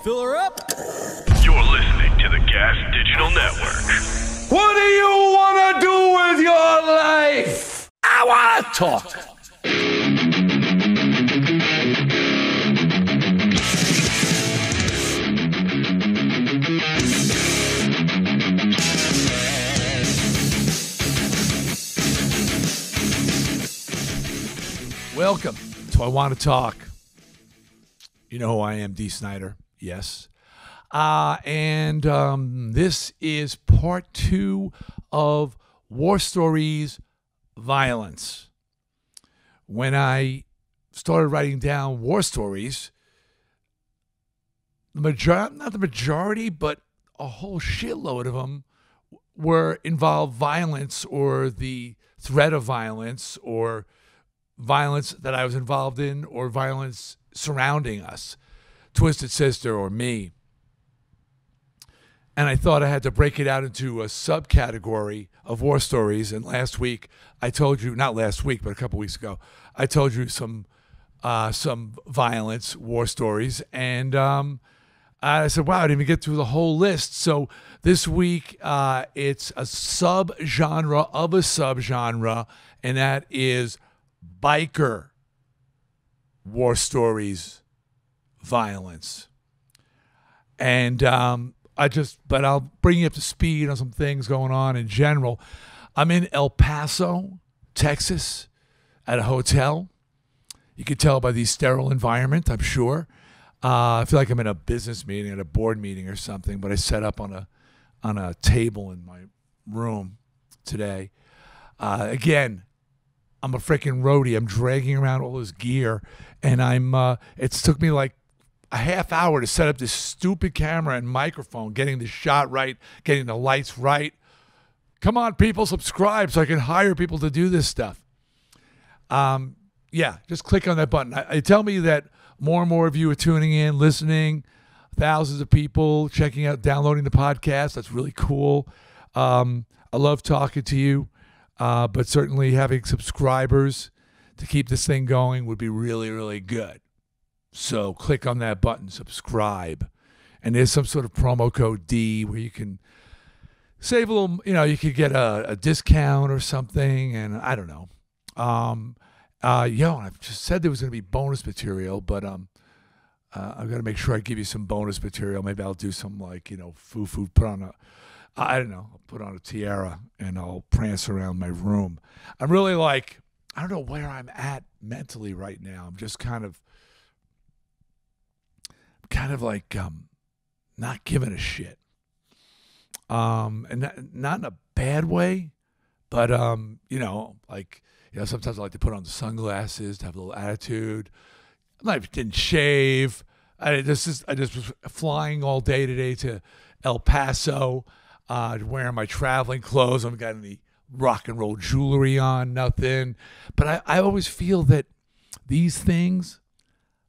Fill her up. You're listening to the Gas Digital Network. What do you want to do with your life? I want to talk. Welcome to I Want to Talk. You know who I am, D. Snyder. Yes. And this is part 2 of War Stories Violence. When I started writing down war stories, not the majority, but a whole shitload of them were involved violence or the threat of violence or violence that I was involved in or violence surrounding us, Twisted Sister or me. And I thought I had to break it out into a subcategory of war stories. And last week, I told you, not last week, but a couple weeks ago, I told you some violence, war stories. And I said, wow, I didn't even get through the whole list. So this week, it's a subgenre of a subgenre, and that is biker war stories violence. And but I'll bring you up to speed on some things going on in general. I'm in El Paso, Texas, at a hotel. You can tell by the sterile environment, I'm sure. I feel like I'm in a business meeting, at a board meeting or something, but I set up on a table in my room today. Again, I'm a freaking roadie. I'm dragging around all this gear, and it's took me like a half hour to set up this stupid camera and microphone, getting the shot right, getting the lights right. Come on, people, subscribe so I can hire people to do this stuff. Yeah, just click on that button. I tell me that more and more of you are tuning in, listening, thousands of people checking out, downloading the podcast. That's really cool. I love talking to you. But certainly having subscribers to keep this thing going would be really, really good. So click on that button, subscribe. And there's some sort of promo code D where you can save a little, you could get a discount or something. And I don't know. I've just said there was going to be bonus material, but I've got to make sure I give you some bonus material. Maybe I'll do some I'll put on a tiara and I'll prance around my room. I'm really I don't know where I'm at mentally right now. I'm just kind of not giving a shit. And not in a bad way, but sometimes I like to put on the sunglasses to have a little attitude. I didn't shave. I just was flying all day today to El Paso. Wearing my traveling clothes. I haven't got any rock and roll jewelry on, nothing. But I always feel that these things,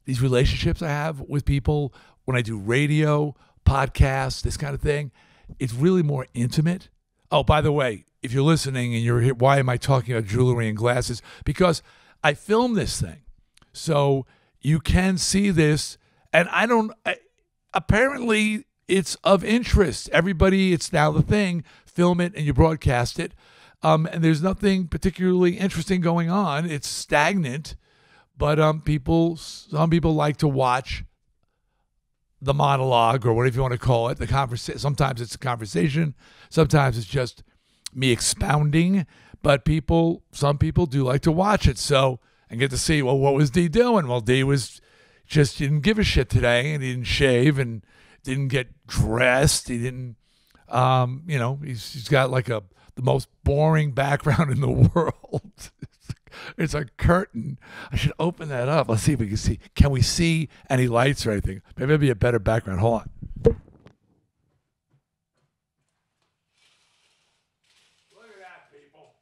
these relationships I have with people, when I do radio, podcasts, this kind of thing, it's really more intimate. Oh, by the way, if you're listening and you're here, why am I talking about jewelry and glasses? Because I film this thing. So you can see this. And apparently it's of interest. Everybody, it's now the thing. Film it and you broadcast it. And there's nothing particularly interesting going on. It's stagnant. But some people like to watch the monologue or whatever you want to call it. The conversation. Sometimes it's a conversation. Sometimes it's just me expounding. But some people do like to watch it. So, and get to see, well, what was D doing? Well, D didn't give a shit today, and he didn't shave and didn't get dressed. He didn't, he's got the most boring background in the world. It's a curtain. I should open that up. Let's see if we can see. Can we see any lights or anything? Maybe it'd be a better background. Hold on. Look at that, people.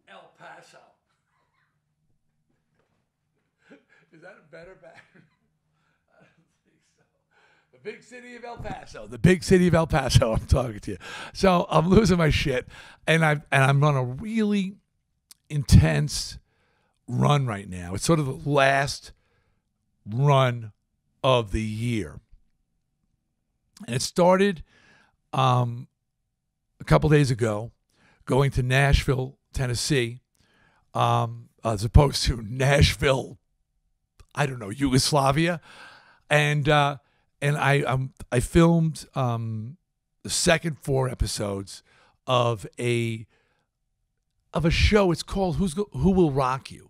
El Paso. Is that a better background? Big city of El Paso. The big city of El Paso. I'm talking to you. So I'm losing my shit, and I'm on a really intense run right now. It's sort of the last run of the year. And it started a couple days ago, going to Nashville, Tennessee, as opposed to Nashville, I don't know, Yugoslavia, and I filmed the second 4 episodes of a show. It's called Who Will Rock You,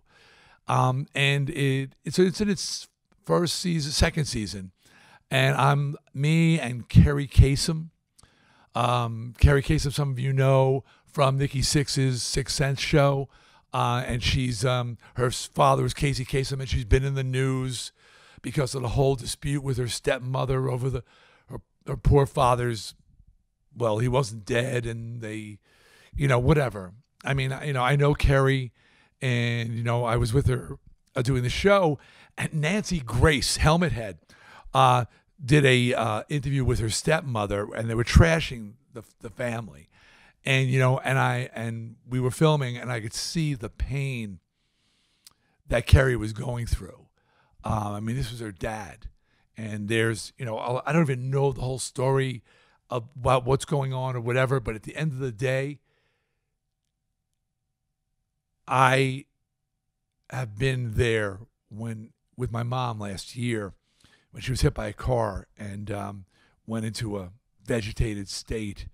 and it's in its second season, and me and Carrie Kasem. Carrie Kasem, some of you know from Nikki Sixx's Sixth Sense show, and she's her father was Casey Kasem, and she's been in the news because of the whole dispute with her stepmother over her poor father's. Well, he wasn't dead, and they, whatever. I mean, I know Carrie, and I was with her doing the show, and Nancy Grace, Helmet Head, did a interview with her stepmother, and they were trashing the family, and and we were filming, and I could see the pain that Carrie was going through. I mean, this was her dad, and there's I don't even know the whole with what's going on or whatever, but at the end of the day, I have been there with my mom last year when she was hit by a car and went into a vegetated state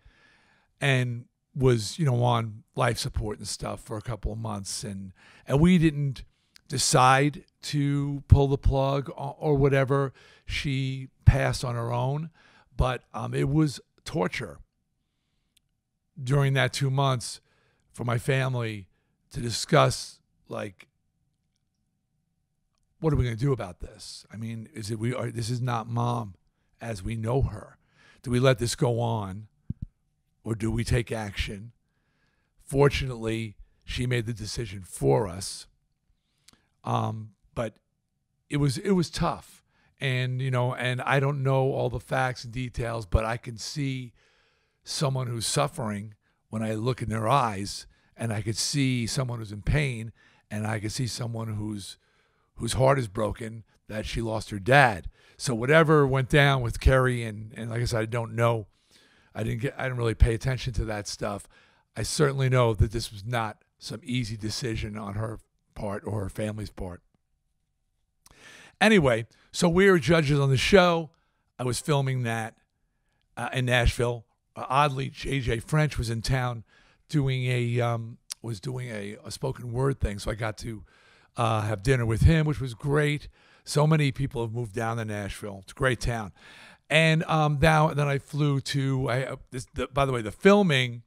and was, on life support and stuff for a couple of months. And we didn't decide to pull the plug or whatever. She passed on her own, but it was torture during that 2 months for my family to discuss, like, what are we going to do about this? I mean, this is not mom as we know her. Do we let this go on, or do we take action? Fortunately, she made the decision for us. But it was tough. And, and I don't know all the facts and details, but I can see someone who's suffering when I look in their eyes, and I could see someone who's in pain, and I could see someone whose heart is broken that she lost her dad. So whatever went down with Carrie, and like I said, I don't know. I didn't really pay attention to that stuff. I certainly know that this was not some easy decision on her part or her family's part. Anyway, so we were judges on the show. I was filming that in Nashville. Oddly, JJ French was in town doing a spoken word thing, so I got to have dinner with him, which was great. So many people have moved down to Nashville. It's a great town. And then I flew to, by the way, the filming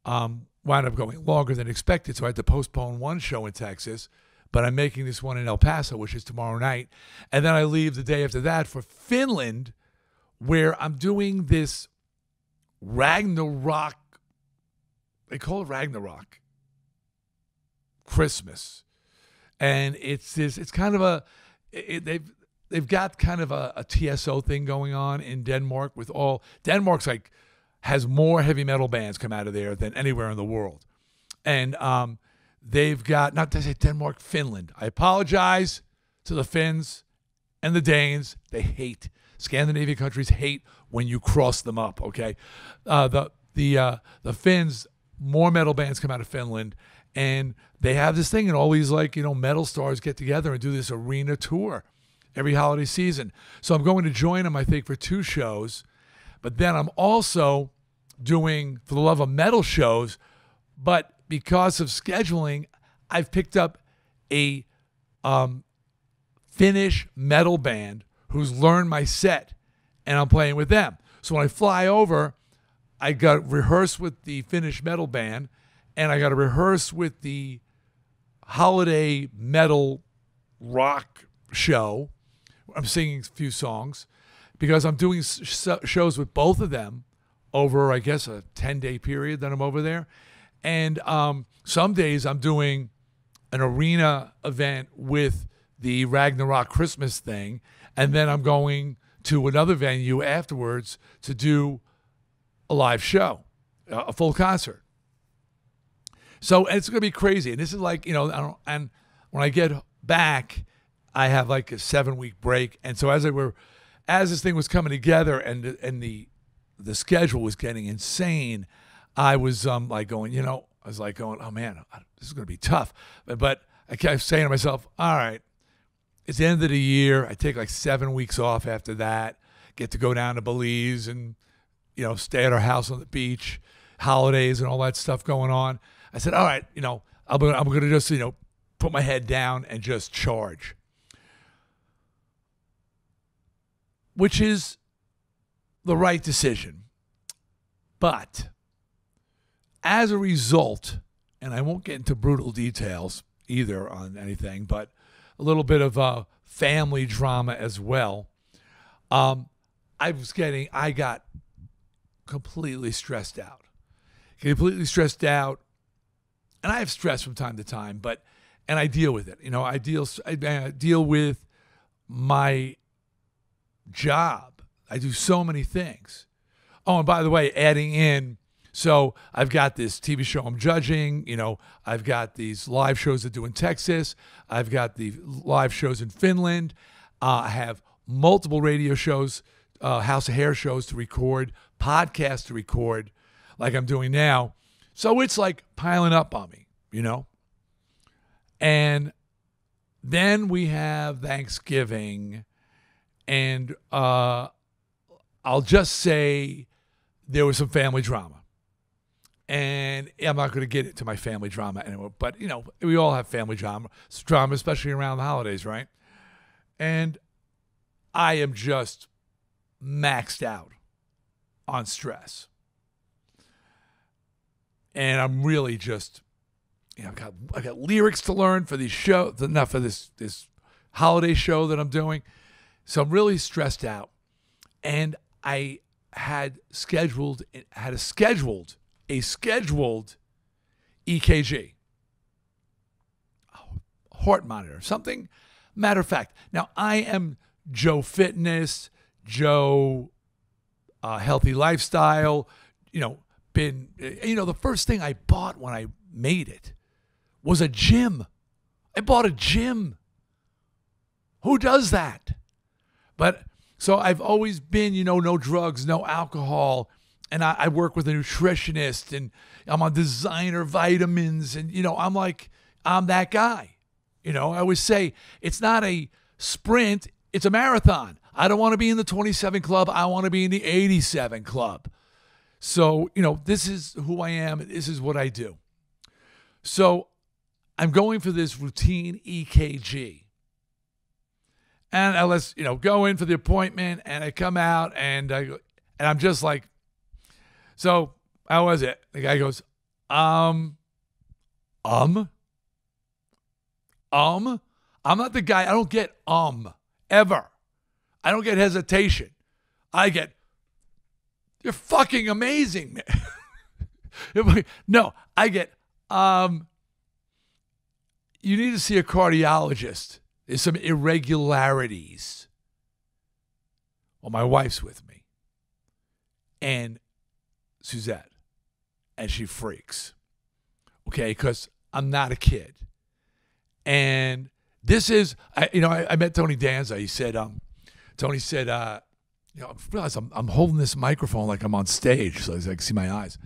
wound up going longer than expected, so I had to postpone one show in Texas, but I'm making this one in El Paso, which is tomorrow night. And then I leave the day after that for Finland, where I'm doing this Ragnarok, they call it Ragnarok Christmas. And it's kind of they've got kind of a TSO thing going on in Denmark with Denmark's has more heavy metal bands come out of there than anywhere in the world. And they've got, not to say Denmark, Finland. I apologize to the Finns and the Danes. They hate, Scandinavian countries hate when you cross them up, okay? The Finns, more metal bands come out of Finland, and they have this thing, and all these metal stars get together and do this arena tour every holiday season. So I'm going to join them, I think, for 2 shows. But then I'm also doing For the Love of Metal shows. But because of scheduling, I've picked up a Finnish metal band who's learned my set, and I'm playing with them. So when I fly over, I got to rehearse with the Finnish metal band, and I got to rehearse with the holiday metal rock show. I'm singing a few songs because I'm doing shows with both of them over, I guess, a 10-day period that I'm over there. And some days I'm doing an arena event with the Ragnarok Christmas thing, and then I'm going to another venue afterwards to do a live show, a full concert. So it's going to be crazy. And this is and when I get back, I have like a 7-week break. And so as this thing was coming together and the schedule was getting insane, I was like going, oh man, this is going to be tough. But I kept saying to myself, all right, it's the end of the year. I take like 7 weeks off after that, get to go down to Belize and, stay at our house on the beach, holidays and all that stuff going on. I said, all right, I'm going to just, put my head down and just charge. Which is the right decision. But as a result, and I won't get into brutal details either on anything, but a little bit of family drama as well. I got completely stressed out. And I have stress from time to time, and I deal with it. I deal with my job. I do so many things. Oh, and by the way, adding in, so I've got this TV show I'm judging. I've got these live shows I do in Texas. I've got the live shows in Finland. I have multiple radio shows, House of Hair shows to record, podcasts to record, like I'm doing now. So it's like piling up on me, And then we have Thanksgiving, and I'll just say there was some family drama. And I'm not going to get into my family drama anymore, but, we all have family drama, especially around the holidays, right? And I am just maxed out on stress. And I'm really just, I got lyrics to learn for these shows, not for this holiday show that I'm doing. So I'm really stressed out. And I had a scheduled EKG, heart monitor, something. Matter of fact, now I am Joe Fitness, Joe Healthy Lifestyle, the first thing I bought when I made it was a gym. I bought a gym. Who does that? But so I've always been, no drugs, no alcohol. And I work with a nutritionist, and I'm on designer vitamins. And, I'm that guy. I always say it's not a sprint, it's a marathon. I don't want to be in the 27 club. I want to be in the 87 club. So, this is who I am. This is what I do. So I'm going for this routine EKG. And I go in for the appointment, and I come out, and I'm just like, so how was it? The guy goes, I'm not the guy. I don't get ever. I don't get hesitation. I get, you're fucking amazing, man. No, I get, you need to see a cardiologist. There's some irregularities. Well, my wife's with me. And Suzette. And she freaks. Okay, because I'm not a kid. And this is, I met Tony Danza. He said, Tony said, I realize I'm holding this microphone like I'm on stage, so I can see my eyes.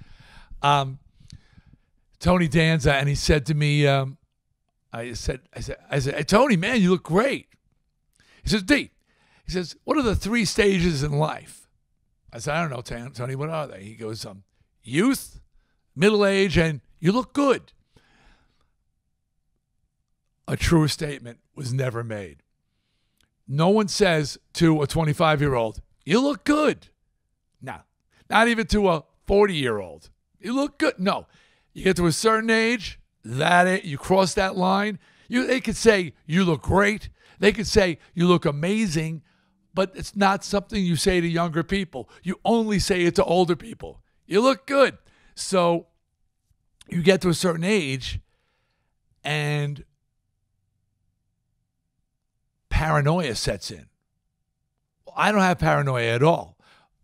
Tony Danza, and he said to me, I said, hey, Tony, man, you look great. He says, D, he says, what are the 3 stages in life? I said, I don't know, Tony, what are they? He goes, youth, middle age, and you look good. A truer statement was never made. No one says to a 25-year-old, you look good. No, not even to a 40-year-old. You look good. No, you get to a certain age, you cross that line. They could say you look great. They could say you look amazing, but it's not something you say to younger people. You only say it to older people. You look good. So you get to a certain age, and paranoia sets in. Well, I don't have paranoia at all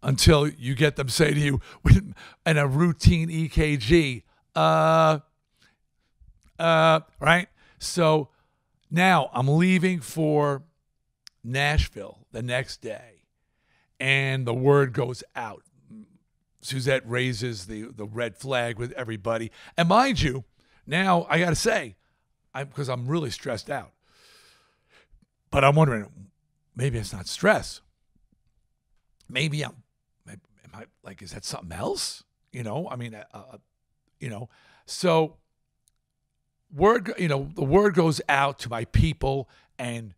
until you get them say to you in a routine EKG, right? So Now, I'm leaving for Nashville the next day, and the word goes out. Suzette raises the red flag with everybody. And mind you, now I got to say, because I'm really stressed out, but I'm wondering, maybe it's not stress. Maybe is that something else? So the word goes out to my people, and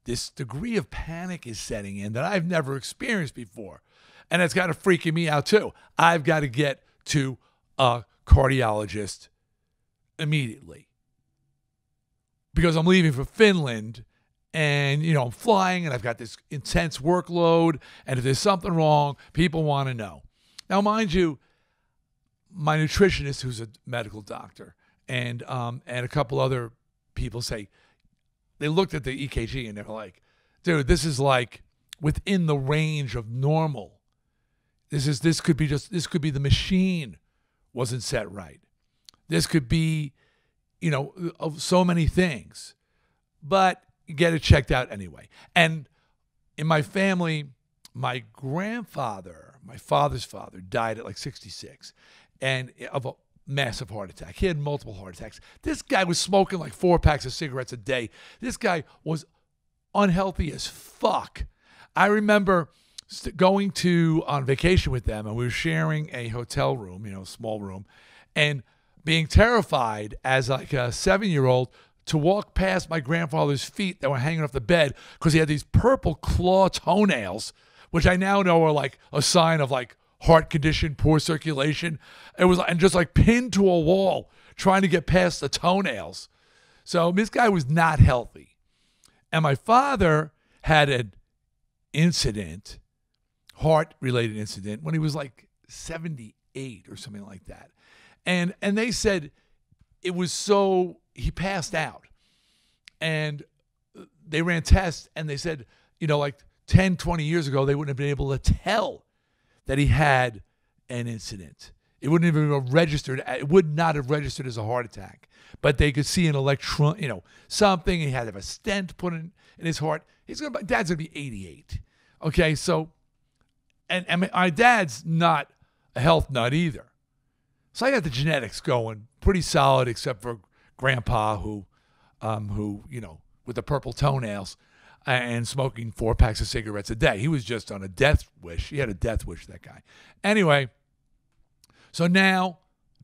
this degree of panic is setting in that I've never experienced before. And it's got to freaking me out too. I've got to get to a cardiologist immediately because I'm leaving for Finland, and I'm flying, and I've got this intense workload, and if there's something wrong, people want to know. Now, mind you, my nutritionist, who's a medical doctor, and a couple other people say, they looked at the EKG and they're like, dude, this is like within the range of normal. This could be the machine wasn't set right. This could be, of so many things, but you get it checked out anyway. And in my family, my grandfather, my father's father, died at like 66 and of a massive heart attack. He had multiple heart attacks. This guy was smoking like 4 packs of cigarettes a day. This guy was unhealthy as fuck. I remember going on vacation with them, and we were sharing a hotel room, small room, and being terrified as like a 7-year-old to walk past my grandfather's feet that were hanging off the bed because he had these purple claw toenails, which I now know are like a sign of like heart condition, poor circulation. It was and just like pinned to a wall trying to get past the toenails. So this guy was not healthy. And my father had an incident, heart-related incident, when he was like 78 or something like that. And they said it was so, he passed out. And they ran tests, and they said, like 10, 20 years ago, they wouldn't have been able to tell that he had an incident. It wouldn't even have registered. It would not have registered as a heart attack. But they could see an electron, something. He had to have a stent put in his heart. Dad's gonna be 88. Okay, so, and my dad's not a health nut either. So I got the genetics going pretty solid, except for Grandpa, who with the purple toenails and smoking 4 packs of cigarettes a day. He was just on a death wish. He had a death wish, that guy. Anyway, so now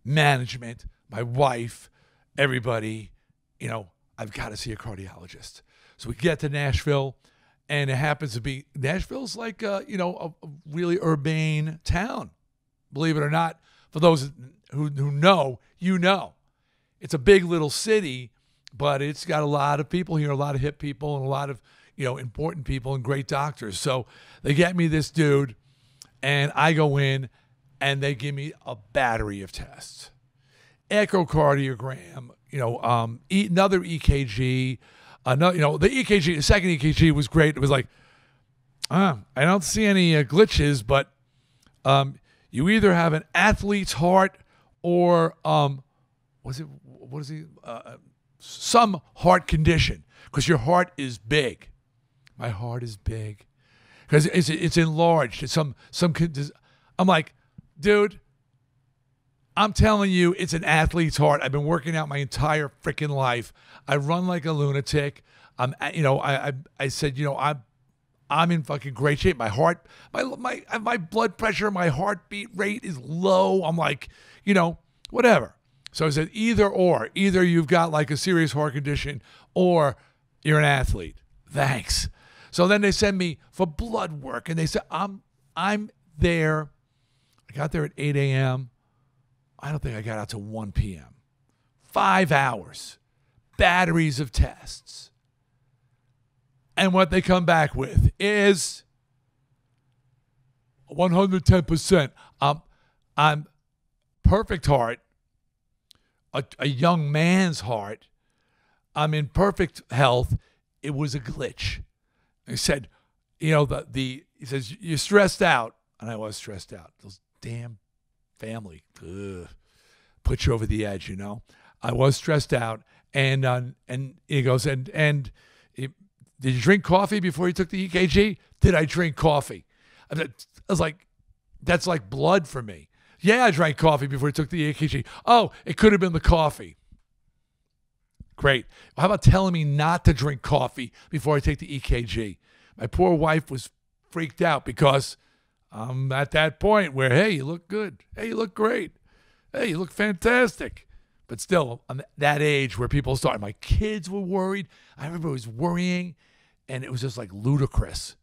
management, my wife, everybody, I've got to see a cardiologist. So we get to Nashville, and it happens to be, Nashville's like, a really urbane town, believe it or not. For those who know, it's a big little city, but it's got a lot of people here, a lot of hip people, and a lot of, important people and great doctors. So they get me this dude, and I go in, and they give me a battery of tests. Echocardiogram, another EKG, the EKG, the second EKG was great. It was like, I don't see any glitches, but you either have an athlete's heart or some heart condition, because your heart is big. My heart is big because it's enlarged. It's some. I'm like, dude, I'm telling you, it's an athlete's heart. I've been working out my entire freaking life. I run like a lunatic. I said, I'm in fucking great shape. My heart, my blood pressure, my heartbeat rate is low. I'm like, whatever. So I said, either you've got like a serious heart condition or you're an athlete. Thanks. So then they send me for blood work, and they said, I'm there. I got there at 8 a.m. I don't think I got out to 1 p.m. 5 hours, batteries of tests. And what they come back with is 110%. I'm perfect heart, a young man's heart. I'm in perfect health. It was a glitch. He said, he says, you're stressed out. And I was stressed out. Those damn family put you over the edge, I was stressed out, And he goes, and did you drink coffee before you took the EKG? Did I drink coffee? I was like, that's like blood for me. Yeah, I drank coffee before I took the EKG. Oh, it could have been the coffee. Great. How about telling me not to drink coffee before I take the EKG? My poor wife was freaked out because I'm at that point where, hey, you look good. Hey, you look great. Hey, you look fantastic. But still, I'm at that age where people start. My kids were worried. I remember it was worrying, and it was just like ludicrous.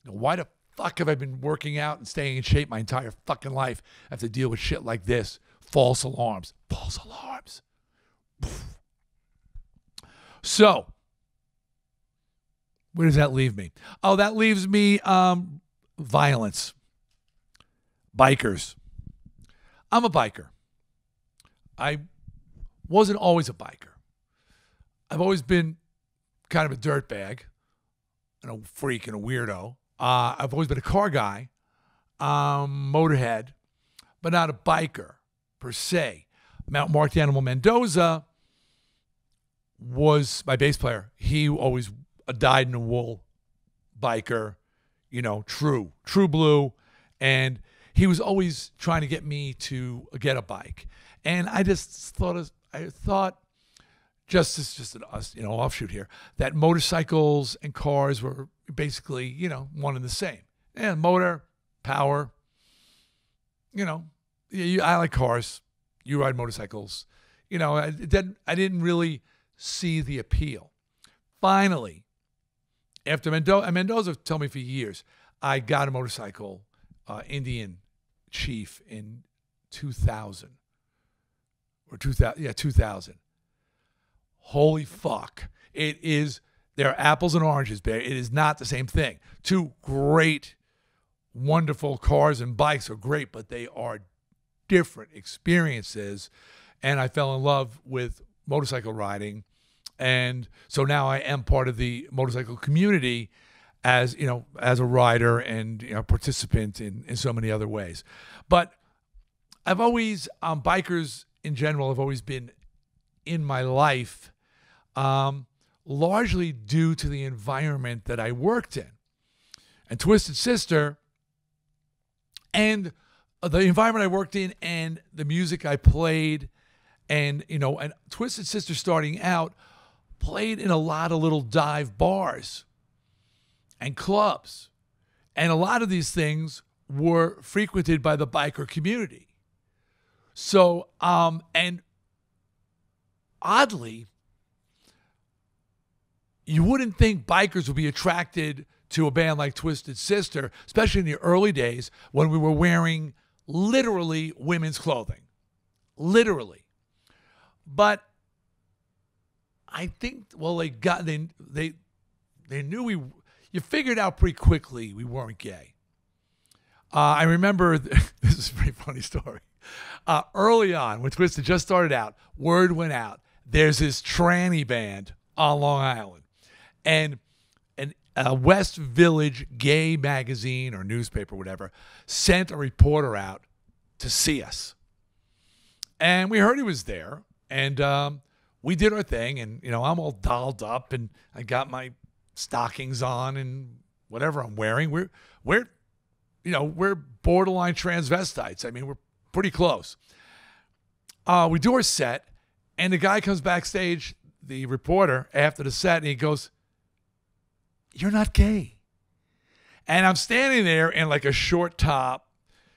Why the fuck have I been working out and staying in shape my entire fucking life? I have to deal with shit like this. False alarms. False alarms. So, where does that leave me? Oh, that leaves me violence. Bikers. I'm a biker. I wasn't always a biker. I've always been kind of a dirtbag and a freak and a weirdo. I've always been a car guy, motorhead, but not a biker per se. Mark the Animal Mendoza was my bass player. He always a dyed-in-the-wool biker, true blue. And he was always trying to get me to get a bike. And I just thought, just as just an offshoot here, that motorcycles and cars were basically, one and the same. And motor, power, I like cars. You ride motorcycles. I didn't really see the appeal. Finally, after Mendoza told me for years, I got a motorcycle, Indian Chief in 2000. Or 2000. Holy fuck. There are apples and oranges, Bear. It is not the same thing. Two great, wonderful cars and bikes are great, but they are different experiences. And I fell in love with motorcycle riding. And so now I am part of the motorcycle community as a rider and participant in so many other ways. But I've always, bikers in general have always been in my life, largely due to the environment that I worked in. And Twisted Sister and the environment I worked in and the music I played and Twisted Sister starting out played in a lot of little dive bars and clubs. And a lot of these things were frequented by the biker community. So, and oddly, you wouldn't think bikers would be attracted to a band like Twisted Sister, especially in the early days when we were wearing literally women's clothing. Literally. But I think, they knew you figured out pretty quickly we weren't gay. I remember, this is a pretty funny story. Early on, when Twisted just started out, word went out. There's this tranny band on Long Island. And a West Village gay magazine or newspaper, whatever, sent a reporter out to see us. And we heard he was there. And we did our thing. And, I'm all dolled up and I got my stockings on and whatever I'm wearing. We're borderline transvestites. I mean, we're pretty close. We do our set, and the guy comes backstage, the reporter, after the set, and he goes, "You're not gay." And I'm standing there in like a short top,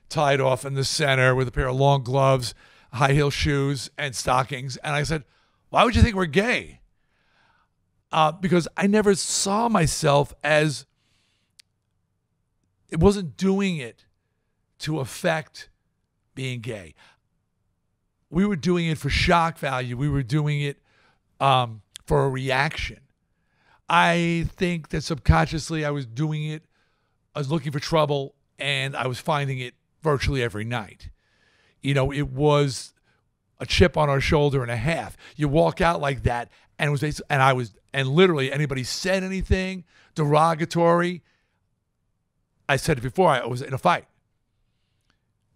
tied off in the center with a pair of long gloves, high heel shoes, and stockings. And I said, "Why would you think we're gay?" Because I never saw myself as, it wasn't doing it to affect being gay. We were doing it for shock value. We were doing it for a reaction. I think that subconsciously I was doing it. I was looking for trouble, and I was finding it virtually every night. It was a chip on our shoulder and a half. You walk out like that, and literally anybody said anything derogatory, I said it before, I was in a fight.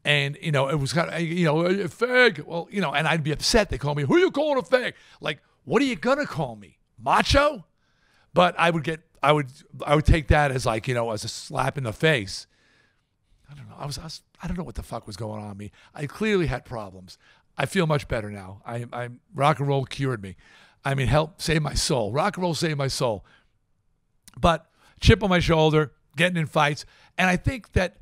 And, it was kind of, a fag. Well, and I'd be upset. They call me, who you calling a fag? Like, what are you going to call me? Macho? But I would take that as like, as a slap in the face. I don't know. I don't know what the fuck was going on with me. I clearly had problems. I feel much better now. I rock and roll cured me. I mean, help save my soul. Rock and roll saved my soul. But chip on my shoulder, getting in fights. And I think that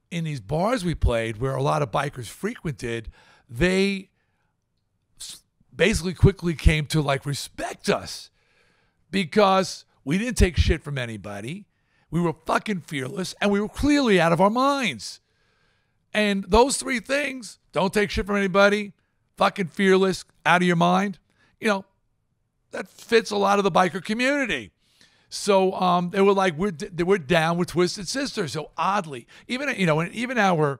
in these bars we played where a lot of bikers frequented, they basically quickly came to like respect us because we didn't take shit from anybody. We were fucking fearless and we were clearly out of our minds. And those three things, don't take shit from anybody, fucking fearless, out of your mind, that fits a lot of the biker community. So they were like, we're down with Twisted Sister. So oddly, even our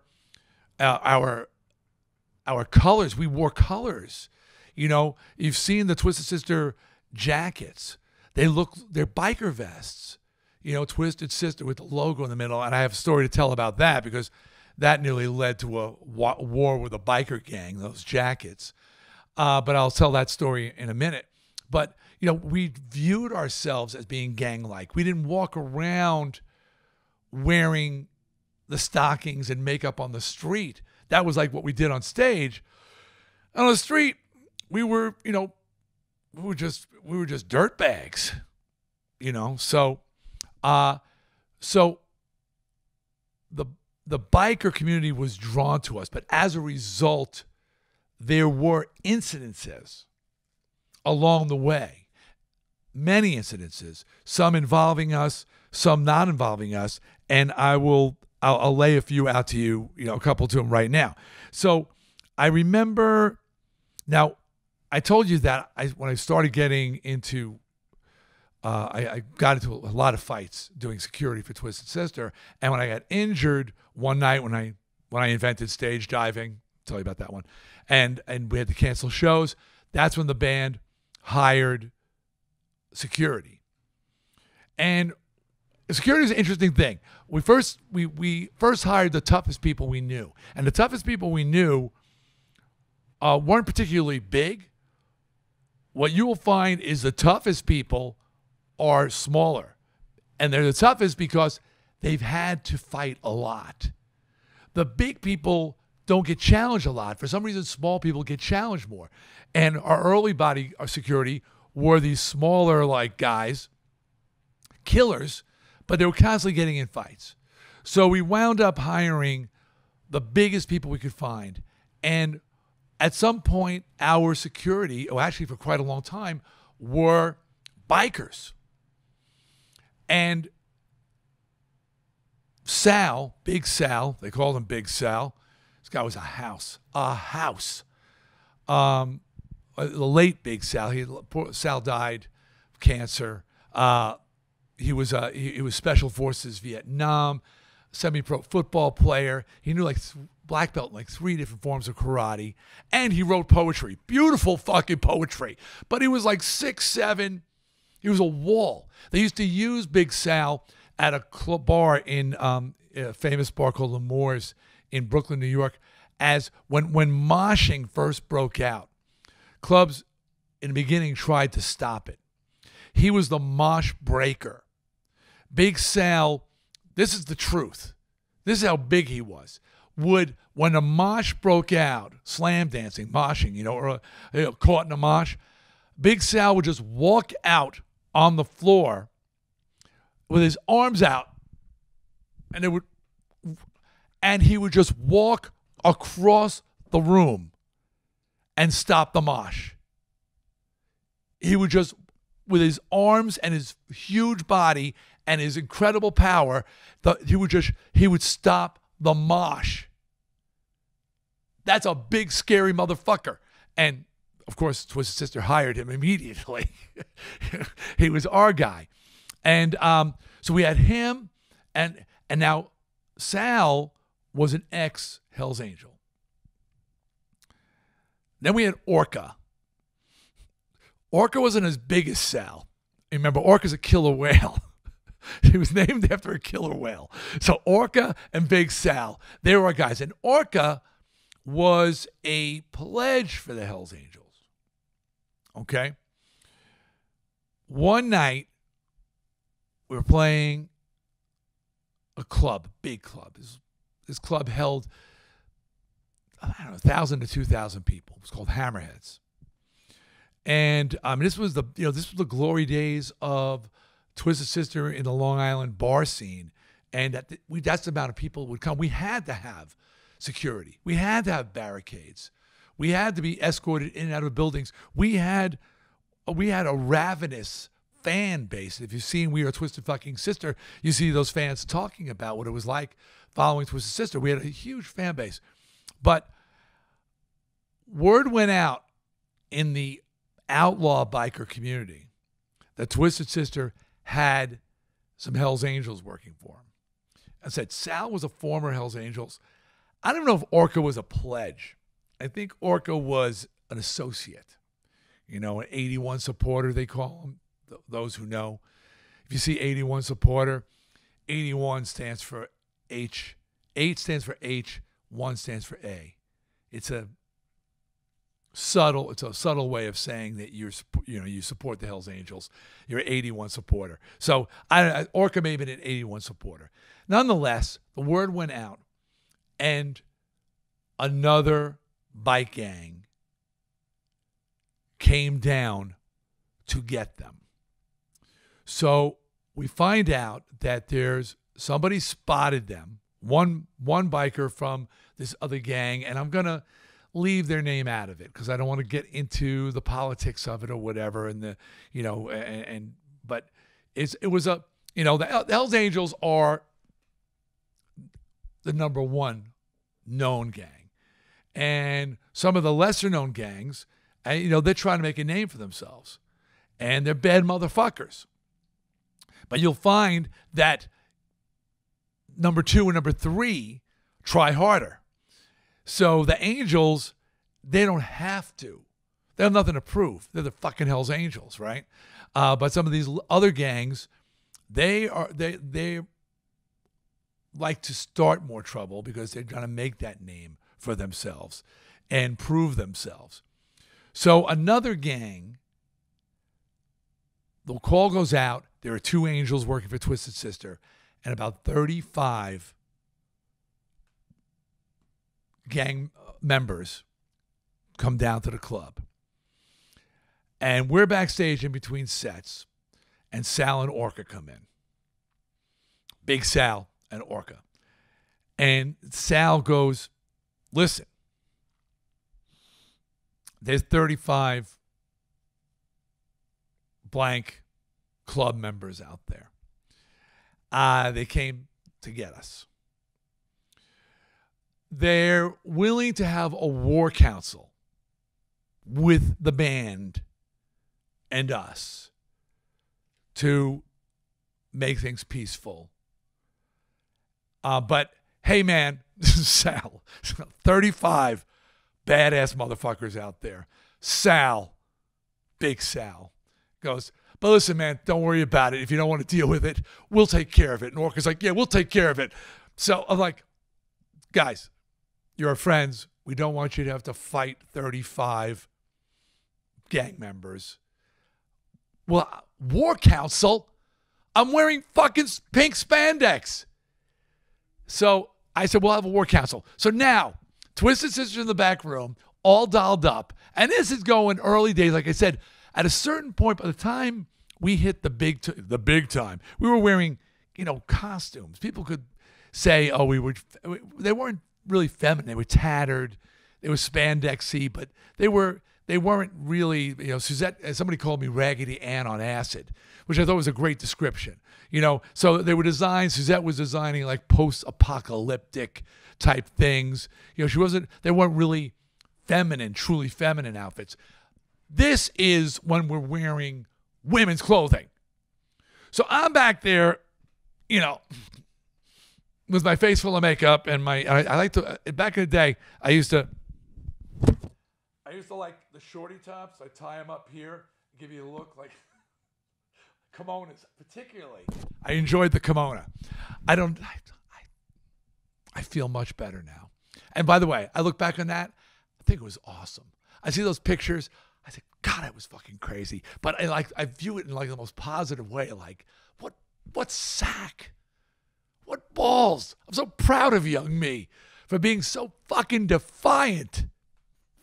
colors, we wore colors. You've seen the Twisted Sister jackets. They're biker vests. Twisted Sister with the logo in the middle. And I have a story to tell about that because that nearly led to a war with a biker gang, those jackets. But I'll tell that story in a minute. But, we viewed ourselves as being gang-like. We didn't walk around wearing the stockings and makeup on the street. That was like what we did on stage. And on the street, we were just dirtbags, So, the biker community was drawn to us, but as a result, there were incidences along the way. Many incidences, some involving us, some not involving us, and I'll lay a few out to you, a couple to them right now. So I remember, now I told you that when I started getting into, I got into a lot of fights doing security for Twisted Sister, and when I got injured one night when I invented stage diving, I'll tell you about that one, and we had to cancel shows. That's when the band hired security. And security is an interesting thing. We first hired the toughest people we knew. And the toughest people we knew weren't particularly big. What you will find is the toughest people are smaller. And they're the toughest because they've had to fight a lot. The big people don't get challenged a lot. For some reason, small people get challenged more. And our early body security were these smaller like guys, killers, but they were constantly getting in fights. So we wound up hiring the biggest people we could find. And at some point, our security, actually for quite a long time, were bikers. And Sal, Big Sal, they called him Big Sal. This guy was a house. The late Big Sal. Sal died of cancer. He was Special Forces Vietnam, semi-pro football player. He knew like black belt in like 3 different forms of karate, and he wrote poetry, beautiful fucking poetry. But he was like 6'7". He was a wall. They used to use Big Sal at a club bar in a famous bar called L'Amour's in Brooklyn, New York, as when moshing first broke out. Clubs in the beginning tried to stop it. He was the mosh breaker. Big Sal, this is the truth. This is how big he was. When a mosh broke out, slam dancing, moshing, or caught in a mosh, Big Sal would just walk out on the floor with his arms out, and he would just walk across the room and stop the mosh. He would just, with his arms and his huge body and his incredible power, he would stop the mosh. That's a big, scary motherfucker. And of course, Twisted Sister hired him immediately. He was our guy. And so we had him, and now Sal was an ex-Hell's Angel. Then we had Orca. Orca wasn't as big as Sal. Remember, Orca's a killer whale. He was named after a killer whale. So Orca and Big Sal, they were our guys. And Orca was a pledge for the Hells Angels. Okay? One night, we were playing a club, big club. This club held, I don't know, 1,000 to 2,000 people. It was called Hammerheads. And this was the glory days of Twisted Sister in the Long Island bar scene. And that's the amount of people would come. We had to have security. We had to have barricades. We had to be escorted in and out of buildings. We had a ravenous fan base. If you've seen We Are Twisted Fucking Sister, you see those fans talking about what it was like following Twisted Sister. We had a huge fan base. But word went out in the outlaw biker community that Twisted Sister had some Hells Angels working for him. I said Sal was a former Hells Angels. I don't know if Orca was a pledge. I think Orca was an associate. An 81 supporter, they call him, those who know. If you see 81 supporter, 81 stands for H, 8 stands for H, 1 stands for A. It's a subtle way of saying that you support the Hells Angels. You're an 81 supporter. So Orca may have been an 81 supporter. Nonetheless, the word went out, and another bike gang came down to get them. So we find out that there's somebody spotted them, one biker from this other gang, and I'm gonna leave their name out of it because I don't want to get into the politics of it or whatever. And but it was the Hells Angels are the number one known gang, and some of the lesser known gangs, they're trying to make a name for themselves, and they're bad motherfuckers. But you'll find that number 2 and number 3 try harder. So the Angels, they don't have to. They have nothing to prove. They're the fucking Hells Angels, right? But some of these other gangs, they like to start more trouble because they're trying to make that name for themselves and prove themselves. So another gang, the call goes out. There are 2 Angels working for Twisted Sister, and about 35 gang members come down to the club. And we're backstage in between sets, and Sal and Orca come in. Big Sal and Orca. And Sal goes, listen, there's 35 blank club members out there. They came to get us. They're willing to have a war council with the band and us to make things peaceful. But hey, man, Sal, 35 badass motherfuckers out there. Sal, Big Sal, goes, but listen, man, don't worry about it. If you don't want to deal with it, we'll take care of it. And Orca's like, yeah, we'll take care of it. So I'm like, guys, you're our friends. We don't want you to have to fight 35 gang members. Well, war council? I'm wearing fucking pink spandex. So I said, we'll have a war council. So now, Twisted Sister in the back room, all dolled up. And this is going early days. Like I said, at a certain point, by the time we hit the big time, we were wearing, costumes. People could say, oh, they weren't really feminine. They were tattered. They were spandexy, but they weren't really, Suzette, somebody called me Raggedy Ann on acid, which I thought was a great description. So they were designed, Suzette was designing like post-apocalyptic type things. They weren't really feminine, truly feminine outfits. This is when we're wearing women's clothing. So I'm back there, with my face full of makeup and I like to, back in the day, I used to like the shorty tops. I tie them up here, give you a look like kimonos, particularly. I enjoyed the kimono. I feel much better now. And by the way, I look back on that. I think it was awesome. I see those pictures. I think, God, it was fucking crazy. But I view it in like the most positive way. Like, what sack? What balls? I'm so proud of young me for being so fucking defiant.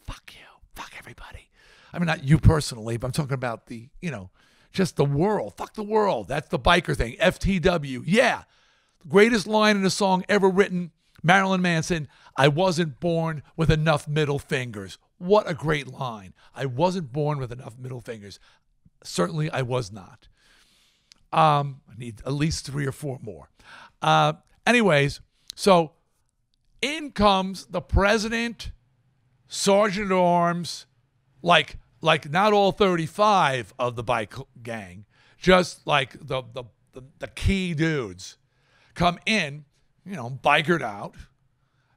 Fuck you. Fuck everybody. I mean, not you personally, but I'm talking about the, just the world. Fuck the world. That's the biker thing. FTW. Yeah. The greatest line in a song ever written. Marilyn Manson, I wasn't born with enough middle fingers. What a great line. I wasn't born with enough middle fingers. Certainly I was not. I need at least 3 or 4 more. Anyways, so in comes the president, sergeant at arms, like not all 35 of the bike gang, just like the key dudes come in, bikered out,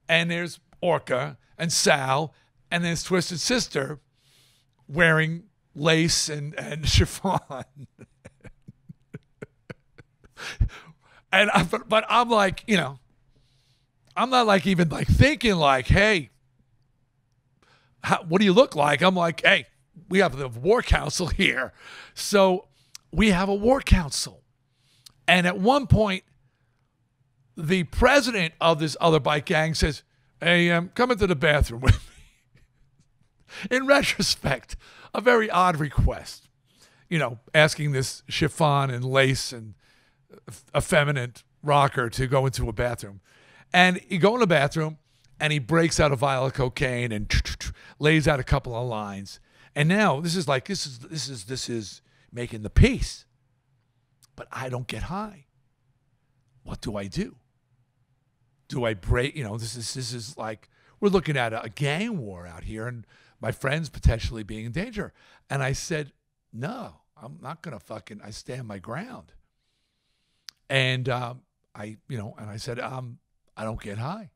and there's Orca and Sal and his twisted sister wearing lace and chiffon. But I'm like, I'm not like even like thinking like, hey, what do you look like? I'm like, hey, we have the war council here. So we have a war council. And at one point, the president of this other bike gang says, hey, come into the bathroom with me. In retrospect, a very odd request, asking this chiffon and lace and effeminate rocker to go into a bathroom. And he go in the bathroom and he breaks out a vial of cocaine and lays out a couple of lines. And now this is making the peace. But I don't get high. What do I do? Do I break? This is like we're looking at a gang war out here and my friends potentially being in danger. And I said, no, I'm not going to I stand my ground. And I said, I don't get high.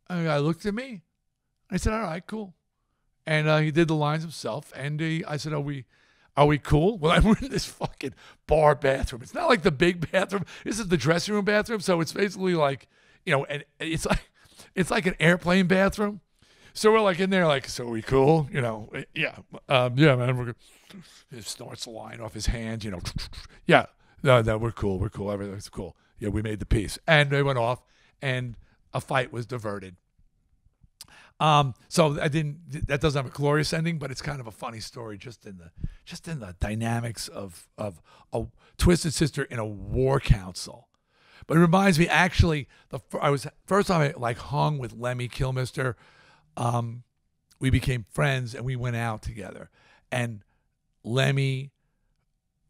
And the guy looked at me. I said, all right, cool. And he did the lines himself. And I said, are we cool? Well, I'm in this fucking bar bathroom. It's not like the big bathroom. This is the dressing room bathroom. So it's basically like, and it's like an airplane bathroom. So we're like in there, like, so are we cool? Yeah, man. We're good. He snorts the line off his hand. Yeah, no, we're cool. We're cool. Everything's cool. Yeah, we made the peace, and they went off, and a fight was diverted. So that doesn't have a glorious ending, but it's kind of a funny story just in the dynamics of a twisted sister in a war council. But it reminds me, actually, first time I hung with Lemmy Kilmister. We became friends and we went out together. And Lemmy,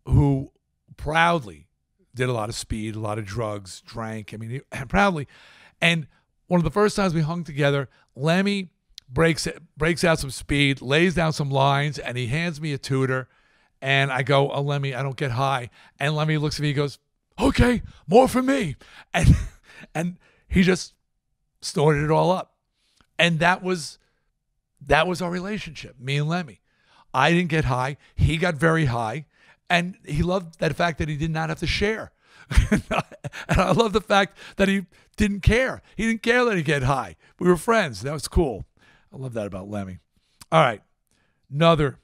who proudly did a lot of speed, a lot of drugs, drank, proudly. And one of the first times we hung together, Lemmy breaks out some speed, lays down some lines, and he hands me a tutor. And I go, oh, Lemmy, I don't get high. And Lemmy looks at me, he goes, okay, more for me. And he just snorted it all up. And that was our relationship, me and Lemmy. I didn't get high. He got very high. And he loved that fact that he did not have to share. And I love the fact that he didn't care. He didn't care that he get high. We were friends. That was cool. I love that about Lemmy. All right. Another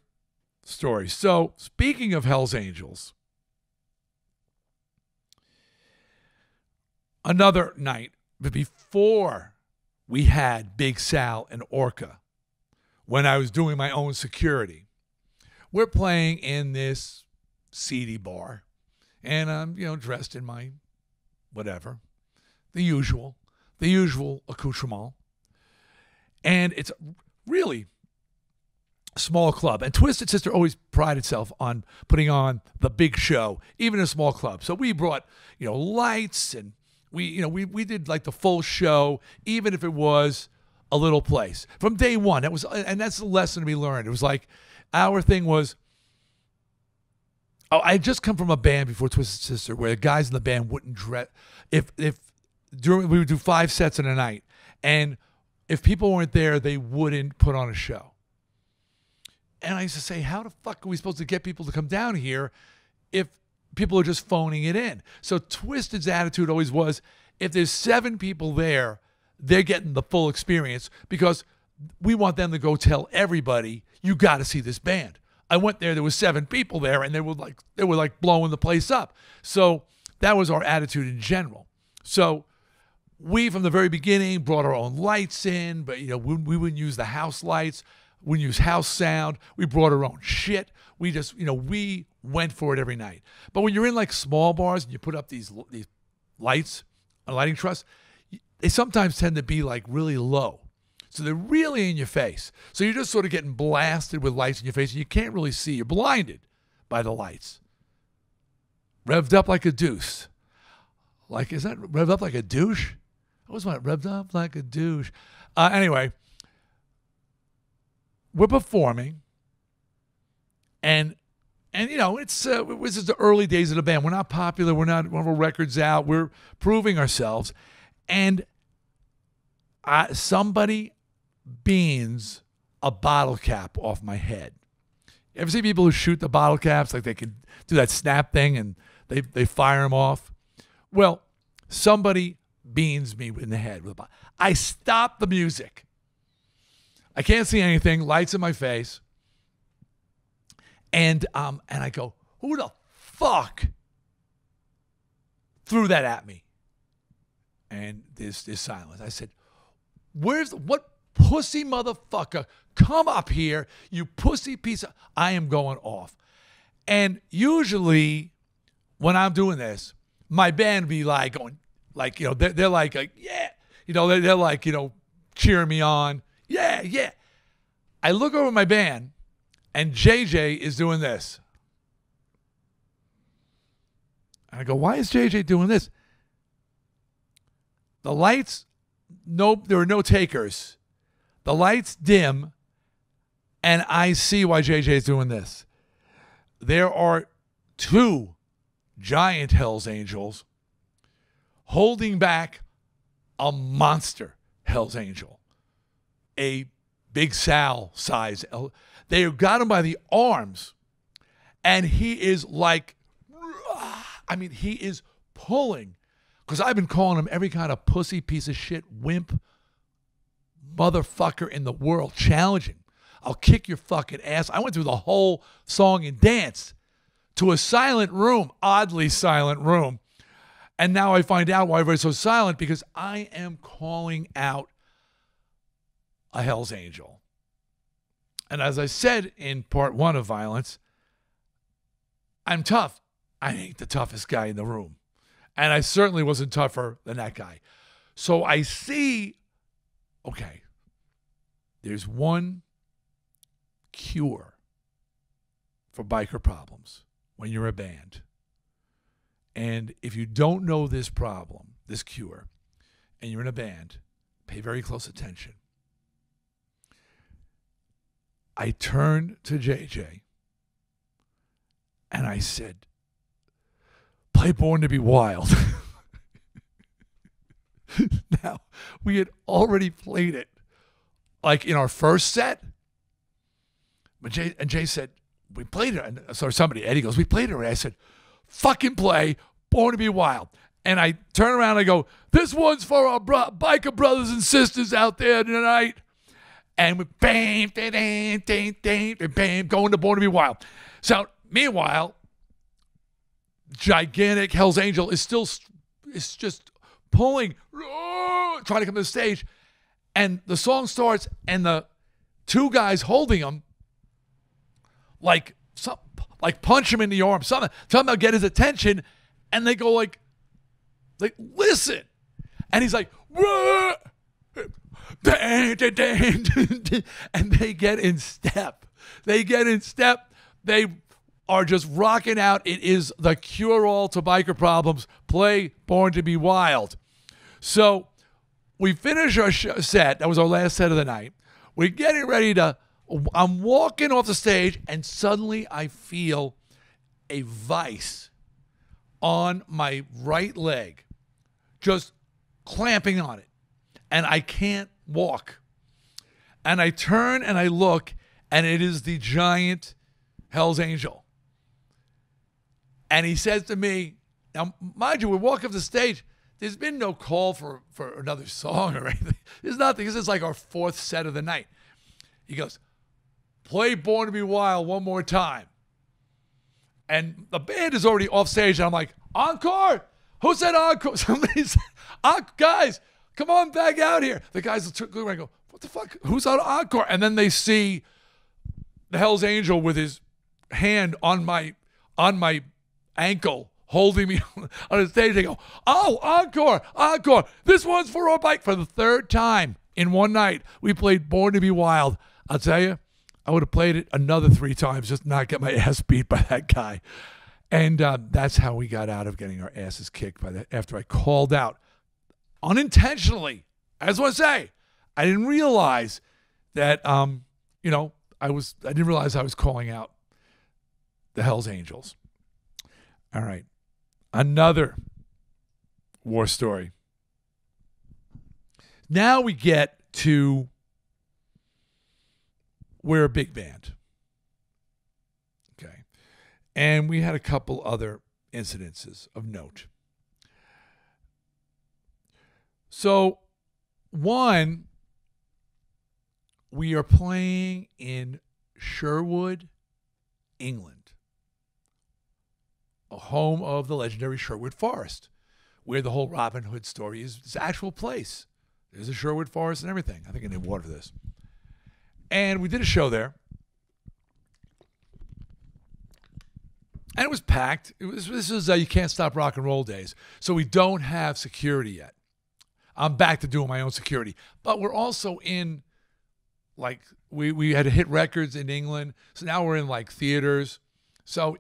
story. So speaking of Hell's Angels, another night before we had Big Sal and Orca, when I was doing my own security, we're playing in this seedy bar. And I'm, dressed in my whatever, the usual accoutrement. And it's really a small club. And Twisted Sister always prided itself on putting on the big show, even in a small club. So we brought, lights, and we did like the full show, even if it was a little place. From day one, and that's the lesson we learned. It was like our thing was, I had just come from a band before Twisted Sister where the guys in the band wouldn't dress. We would do 5 sets in a night, and if people weren't there, they wouldn't put on a show. And I used to say, how the fuck are we supposed to get people to come down here if people are just phoning it in. So Twisted's attitude always was, if there's 7 people there, they're getting the full experience because we want them to go tell everybody, you got to see this band. I went there was 7 people there, and they were like blowing the place up. So that was our attitude in general. So we, from the very beginning, brought our own lights in, but we wouldn't use the house lights. We wouldn't use house sound. We brought our own shit. We just, we went for it every night. But when you're in like small bars and you put up these lights, a lighting truss, they sometimes tend to be like really low. So they're really in your face. So you're just sort of getting blasted with lights in your face and you can't really see. You're blinded by the lights. Revved up like a deuce. Like, is that revved up like a douche? I always want revved up like a douche. Anyway, we're performing, and it's this is the early days of the band. We're not popular. We're not one of our records out. We're proving ourselves, and somebody beans a bottle cap off my head. You ever see people who shoot the bottle caps, like they can do that snap thing and they fire them off? Well, somebody beans me in the head with a bottle. I stop the music. I can't see anything, lights in my face. And I go, who the fuck threw that at me? And there's silence. I said, what pussy motherfucker, come up here, you pussy piece of, I am going off. And usually when I'm doing this, my band be like going, like, they're like, yeah, they're like, cheering me on. Yeah, yeah. I look over my band, and JJ is doing this. And I go, why is JJ doing this? The lights, nope, there are no takers. The lights dim, and I see why JJ is doing this. There are 2 giant Hells Angels holding back a monster Hells Angel. A Big Sal size. They got him by the arms, and he is like, he is pulling, because I've been calling him every kind of pussy, piece of shit, wimp, motherfucker in the world, challenging. I'll kick your fucking ass. I went through the whole song and dance to a silent room, oddly silent room, and now I find out why everybody's so silent, because I am calling out a Hell's Angel. And as I said in part 1 of Violence, I'm tough. I ain't the toughest guy in the room. And I certainly wasn't tougher than that guy. So I see, okay, there's one cure for biker problems when you're a band. And if you don't know this problem, this cure, and you're in a band, pay very close attention. I turned to JJ and I said, play Born to Be Wild. Now, we had already played it like in our first set. But Jay said, we played it. And so Eddie goes, we played it already. I said, fucking play Born to Be Wild. And I turn around and I go, this one's for our biker brothers and sisters out there tonight. And we bam, bam, bam, bam, bam, going to Born to Be Wild. So meanwhile, gigantic Hell's Angel is just pulling, trying to come to the stage. And the song starts, and the 2 guys holding him like punch him in the arm, somehow get his attention, and they go like listen. And he's like, whoa! And they get in step. They are just rocking out. It is the cure-all to biker problems. Play Born to Be Wild. So we finish our set. That was our last set of the night. We're getting ready to, I'm walking off the stage, and suddenly I feel a vice on my right leg, just clamping on it. And I can't walk. And I turn and I look, and it is the giant Hell's Angel. And he says to me, now, mind you, we walk up the stage. There's been no call for another song or anything. There's nothing. This is like our fourth set of the night. He goes, play Born to Be Wild one more time. And the band is already off stage. And I'm like, encore? Who said encore? Somebody said, guys, come on back out here. The guys look around and go, what the fuck? Who's on encore? And then they see the Hell's Angel with his hand on my ankle, holding me on the stage. They go, oh, encore, encore. This one's for our bike. For the third time in one night, we played Born to Be Wild. I'll tell you, I would have played it another 3 times just to not get my ass beat by that guy. And that's how we got out of getting our asses kicked by that. After I called out unintentionally, I just want to say, I didn't realize that, I didn't realize I was calling out the Hells Angels. All right. Another war story. Now we get to, we're a big band. Okay. And we had a couple other incidences of note. So, one, we are playing in Sherwood, England, a home of the legendary Sherwood Forest, where the whole Robin Hood story is this actual place. There's a Sherwood Forest and everything. I think I need water for this. And we did a show there. And it was packed. This is You Can't Stop Rock and Roll days. So we don't have security yet. I'm back to doing my own security. But we're also in, like, we had to hit records in England. So now we're in, like, theaters. So,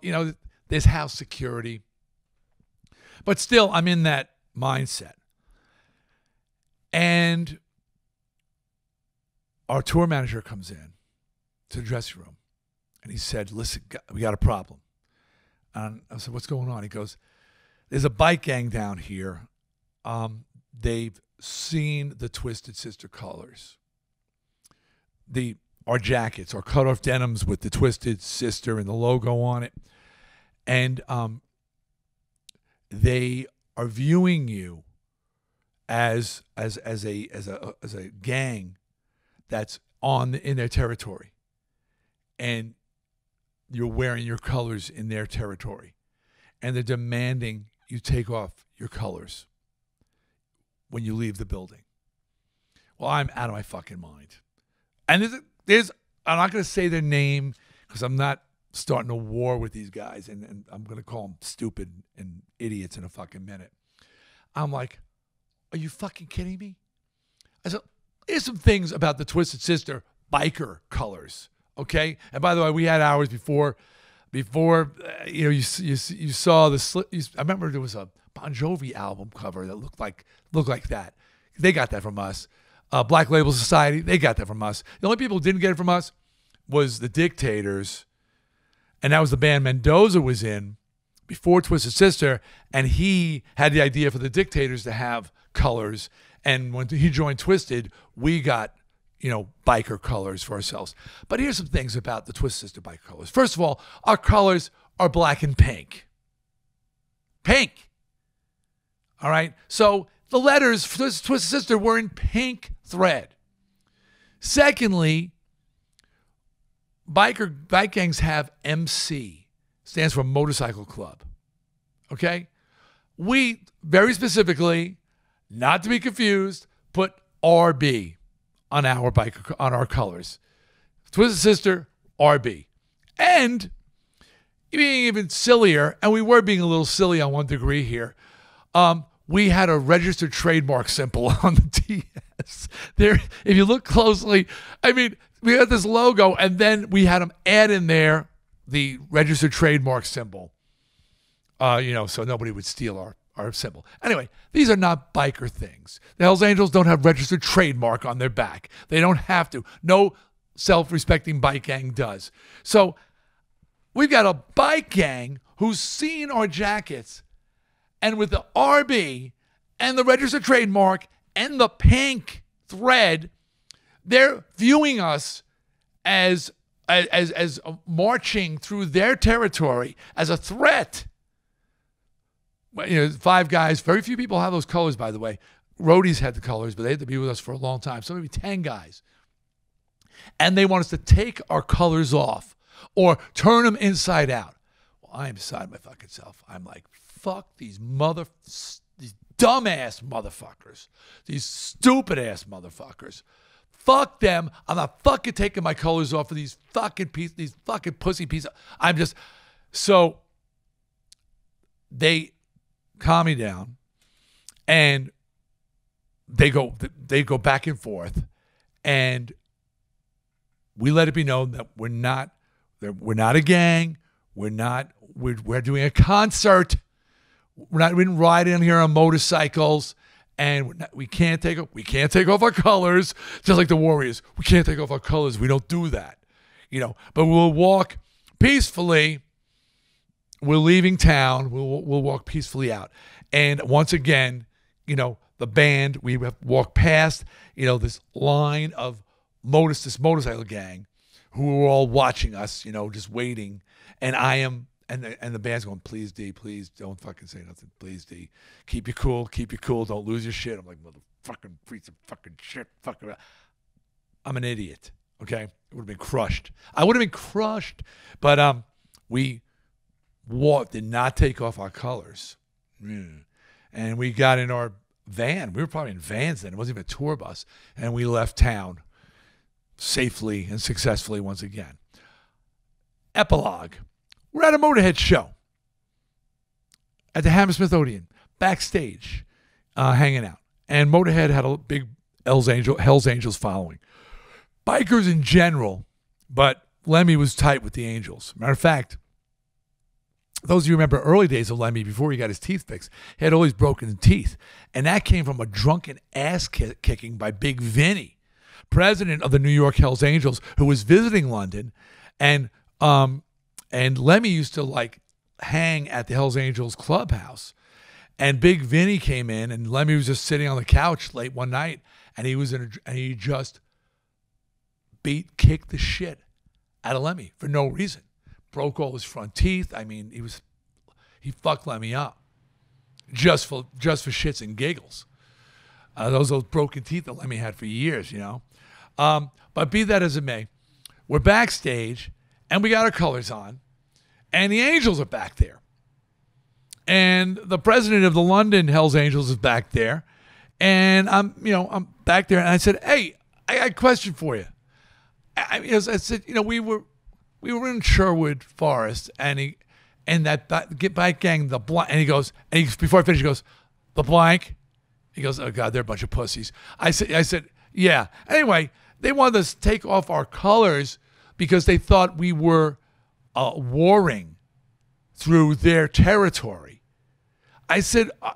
there's house security. But still, I'm in that mindset. And our tour manager comes in to the dressing room. And he said, listen, we got a problem. And I said, what's going on? He goes, there's a bike gang down here. They've seen the Twisted Sister colors. Our jackets, our cut-off denims with the Twisted Sister and the logo on it. And they are viewing you as a gang that's in their territory, and you're wearing your colors in their territory, and they're demanding you take off your colors when you leave the building. Well, I'm out of my fucking mind. And I'm not going to say their name because I'm not starting a war with these guys, and I'm going to call them stupid and idiots in a fucking minute. I'm like, are you fucking kidding me? I said, here's some things about the Twisted Sister biker colors, okay? And by the way, we had hours before you saw the. I remember there was a Bon Jovi album cover that looked like that. They got that from us. Black Label Society, they got that from us. The only people who didn't get it from us was the Dictators, and that was the band Mendoza was in before Twisted Sister, and he had the idea for the Dictators to have colors, and when he joined Twisted, we got, biker colors for ourselves. But here's some things about the Twisted Sister biker colors. First of all, our colors are black and pink. Pink. All right? So the letters for Twisted Sister were in pink thread. Secondly, bike gangs have MC, stands for Motorcycle Club. Okay? We, very specifically, not to be confused, put RB on our colors. Twisted Sister, RB. And being even sillier, and we were being a little silly on one degree here, we had a registered trademark symbol on the TS. There, if you look closely, we had this logo, and then we had them add in there the registered trademark symbol, so nobody would steal our symbol. Anyway, these are not biker things. The Hells Angels don't have registered trademark on their back. They don't have to. No self-respecting bike gang does. So we've got a bike gang who's seen our jackets, and with the RB and the registered trademark and the pink thread, they're viewing us as marching through their territory as a threat 5 guys. Very few people have those colors, by the way. Roadies had the colors, but they had to be with us for a long time. So maybe 10 guys. And they want us to take our colors off or turn them inside out. Well, I am beside my fucking self. I'm like, fuck these dumbass motherfuckers. These stupid ass motherfuckers. Fuck them. I'm not fucking taking my colors off of these fucking pussy pieces. So they calm me down and they go back and forth, and we let it be known that we're not a gang. We're doing a concert. We're not even riding here on motorcycles, and we can't take off our colors, just like the Warriors. We can't take off our colors. We don't do that, But we'll walk peacefully. We're leaving town. We'll walk peacefully out, and once again, the band, we have walked past, this line of this motorcycle gang who were all watching us, just waiting. And I am, and the band's going, please, D, please don't fucking say nothing. Please, D, keep you cool. Don't lose your shit. I'm like, motherfucking piece of fucking shit. I'm an idiot. Okay. It would have been crushed. I would have been crushed. But we did not take off our colors. And we got in our van. We were probably in vans then. It wasn't even a tour bus. And we left town safely and successfully once again. Epilogue. We're at a Motorhead show at the Hammersmith Odeon, backstage, hanging out. And Motorhead had a big Hell's Angels following. Bikers in general, but Lemmy was tight with the Angels. Matter of fact, those of you who remember early days of Lemmy before he got his teeth fixed, he had always broken teeth. And that came from a drunken ass kicking by Big Vinny, president of the New York Hells Angels, who was visiting London. And Lemmy used to hang at the Hells Angels clubhouse. And Big Vinny came in, and Lemmy was just sitting on the couch late one night, and he just kicked the shit out of Lemmy for no reason. Broke all his front teeth. I mean, he fucked Lemmy up just for shits and giggles. Those broken teeth that Lemmy had for years, But be that as it may, we're backstage and we got our colors on, and the Angels are back there, and the president of the London Hells Angels is back there, and I'm back there, and I said, "Hey, I got a question for you." I said, we were in Sherwood Forest, and that bike gang, the blank, and he goes, before I finish, he goes, "The blank." He goes, "Oh God, they're a bunch of pussies." I said, "Yeah." Anyway, they wanted us to take off our colors because they thought we were warring through their territory. I said, "What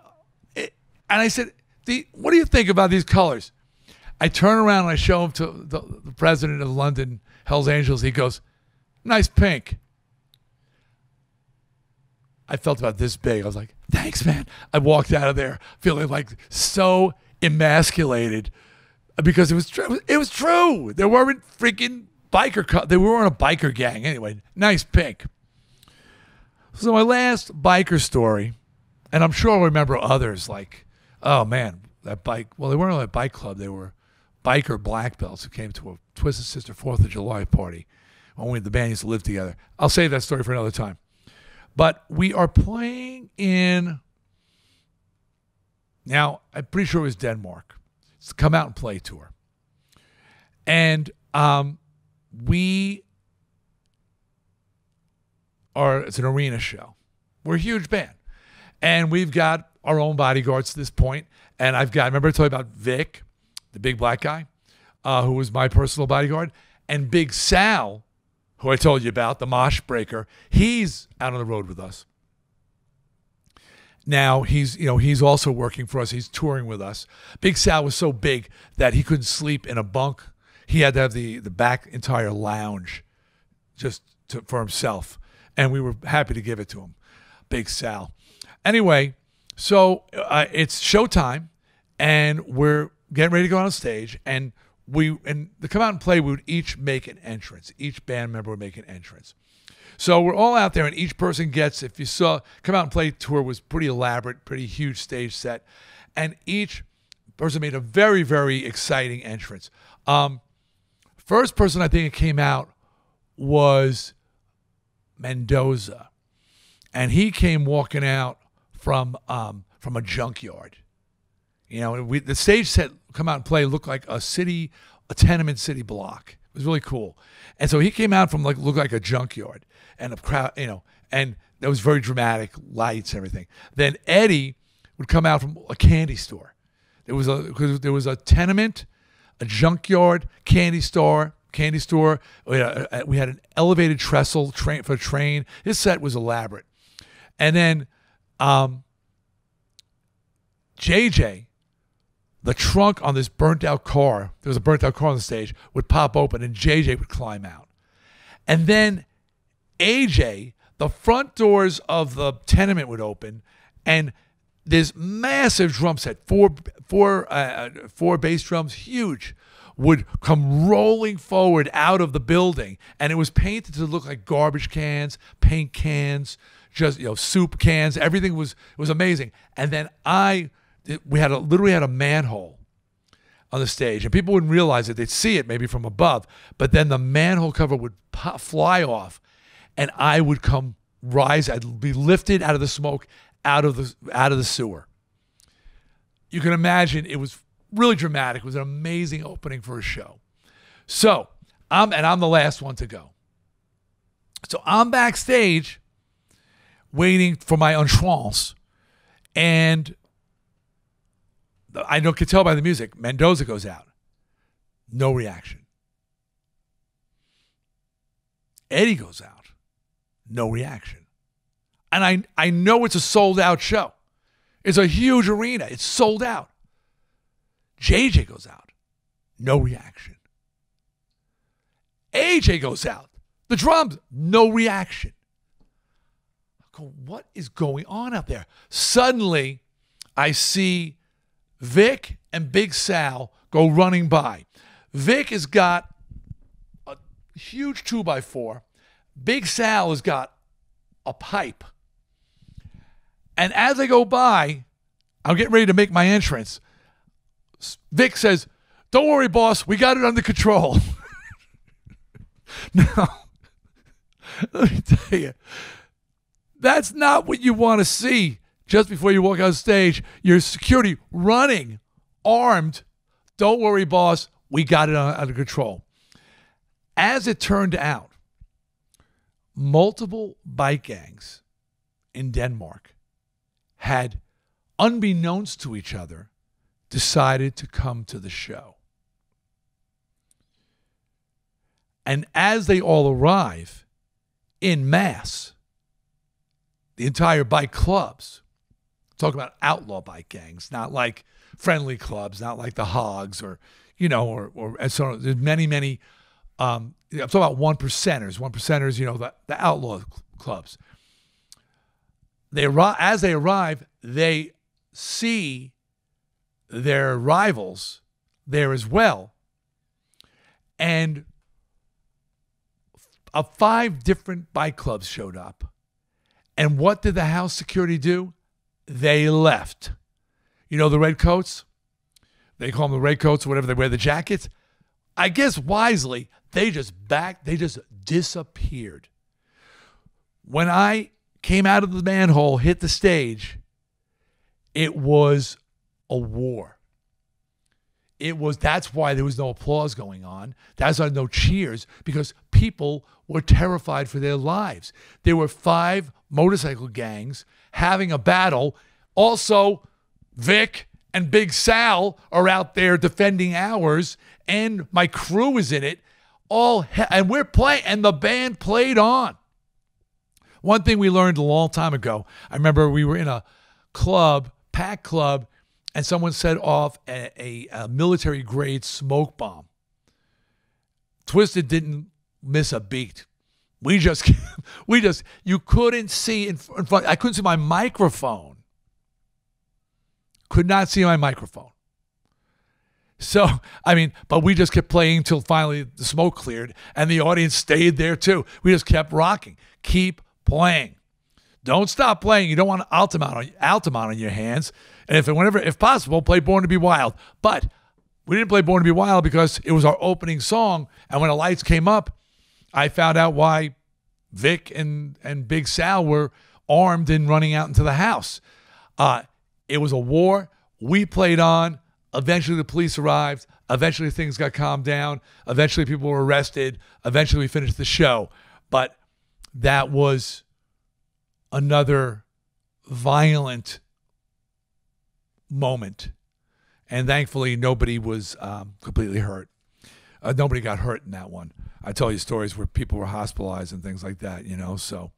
do you think about these colors?" I turn around and I show him to the president of the London Hells Angels. He goes, "Nice pink." I felt about this big. I was like, "Thanks, man." I walked out of there feeling so emasculated because it was true. It was true. There weren't freaking they weren't a biker gang. Anyway, nice pink. So my last biker story, and I'm sure I'll remember others oh man, that bike. Well, they weren't really a bike club. They were biker black belts who came to a Twisted Sister 4th of July party when the band used to live together. I'll save that story for another time. But we are playing in, now I'm pretty sure it was Denmark. It's the Come Out and Play tour. And it's an arena show. We're a huge band. And we've got our own bodyguards at this point. And remember I told you about Vic, the big black guy, who was my personal bodyguard, and Big Sal, who I told you about, the mosh breaker. He's out on the road with us. Now he's also working for us. He's touring with us. Big Sal was so big that he couldn't sleep in a bunk. He had to have the back entire lounge for himself. And we were happy to give it to him. Big Sal. Anyway, so it's showtime, and we're getting ready to go on stage, and the Come Out and Play, we would each make an entrance. Each band member would make an entrance. So we're all out there, and each person gets, if you saw, Come Out and Play tour was pretty elaborate, pretty huge stage set. And each person made a very, very exciting entrance. First person I think it came out was Mendoza. And he came walking out from a junkyard. You know, the stage set Come Out and Play looked like a tenement city block. It was really cool. And so he came out from looked like a junkyard and a crowd, you know, and that was very dramatic, lights, everything. Then Eddie would come out from a candy store. There was a tenement, a junkyard, candy store. We had an elevated trestle for a train. His set was elaborate. And then JJ, the trunk on this burnt out car, there was a burnt out car on the stage, would pop open and JJ would climb out. And then AJ, the front doors of the tenement would open and this massive drum set, four bass drums, huge, would come rolling forward out of the building. And it was painted to look like garbage cans, paint cans, just, you know, soup cans. Everything was amazing. And then we literally had a manhole on the stage, and people wouldn't realize it. They'd see it maybe from above, but then the manhole cover would fly off, and I would rise. I'd be lifted out of the smoke, out of the sewer. You can imagine it was really dramatic. It was an amazing opening for a show. So I'm the last one to go. So I'm backstage waiting for my entrance, and I could tell by the music, Mendoza goes out. No reaction. Eddie goes out. No reaction. And I know it's a sold-out show. It's a huge arena. It's sold out. JJ goes out. No reaction. AJ goes out. The drums, no reaction. I go, what is going on out there? Suddenly, I see Vic and Big Sal go running by. Vic has got a huge 2x4. Big Sal has got a pipe. And as I go by, I'm getting ready to make my entrance. Vic says, "Don't worry, boss. We got it under control." Now, let me tell you, that's not what you want to see just before you walk on stage. Your security running, armed. "Don't worry, boss. We got it under control." As it turned out, multiple bike gangs in Denmark had, unbeknownst to each other, decided to come to the show. And as they all arrive in mass, the entire bike clubs, talk about outlaw bike gangs, not like friendly clubs, not like the Hogs or, you know, or and so on. There's many, I'm talking about one percenters, you know, the outlaw clubs. As they arrive, they see their rivals there as well. And 5 different bike clubs showed up. And what did the house security do? They left. You know the red coats? They call them the red coats or whatever. They wear the jackets. I guess wisely, they just disappeared. When I came out of the manhole, hit the stage, it was a war. That's why there was no applause going on. That's why no cheers, because people were terrified for their lives. There were 5 motorcycle gangs having a battle. Also, Vic and Big Sal are out there defending ours, and my crew is in it. And we're playing, and the band played on. One thing we learned a long time ago, I remember we were in a club, packed club, and someone set off a military-grade smoke bomb. Twisted didn't miss a beat. You couldn't see in front. I couldn't see my microphone. Could not see my microphone. So, I mean, but we just kept playing until finally the smoke cleared and the audience stayed there too. We just kept rocking. Keep playing. Don't stop playing. You don't want Altamont on your hands. And if possible, play Born to Be Wild. But we didn't play Born to Be Wild because it was our opening song. And when the lights came up, I found out why Vic and Big Sal were armed and running out into the house. It was a war. We played on. Eventually the police arrived. Eventually things got calmed down. Eventually people were arrested. Eventually we finished the show. But that was another violent moment. And thankfully nobody was completely hurt. Nobody got hurt in that one. I tell you stories where people were hospitalized and things like that, so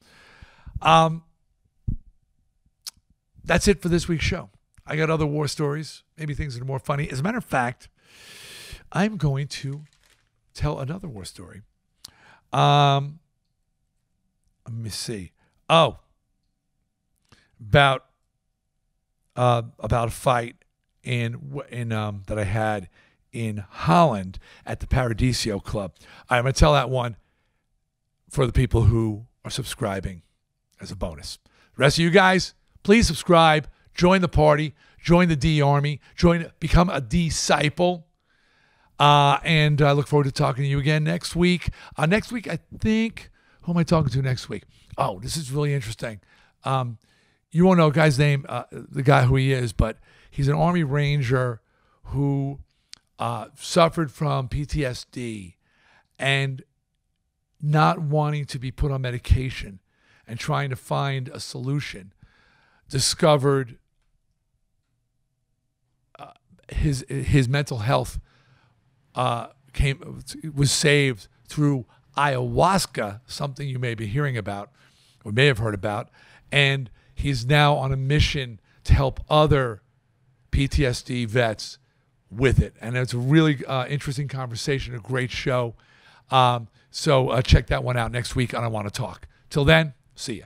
that's it for this week's show. I got other war stories, maybe things that are more funny. As a matter of fact, I'm going to tell another war story. Let me see. Oh, about a fight in that I had in Holland at the Paradiso Club. I'm going to tell that one for the people who are subscribing as a bonus. The rest of you guys, please subscribe, join the party, join the D Army, become a disciple. And I look forward to talking to you again next week. Next week, I think, who am I talking to next week? Oh, this is really interesting. You won't know a guy's name, the guy who he is, but he's an Army Ranger who suffered from PTSD and not wanting to be put on medication and trying to find a solution, discovered his mental health was saved through ayahuasca, something you may be hearing about or may have heard about, and he's now on a mission to help other PTSD vets with it. And it's a really interesting conversation, a great show. So check that one out next week on I Want to Talk. Till then, see ya.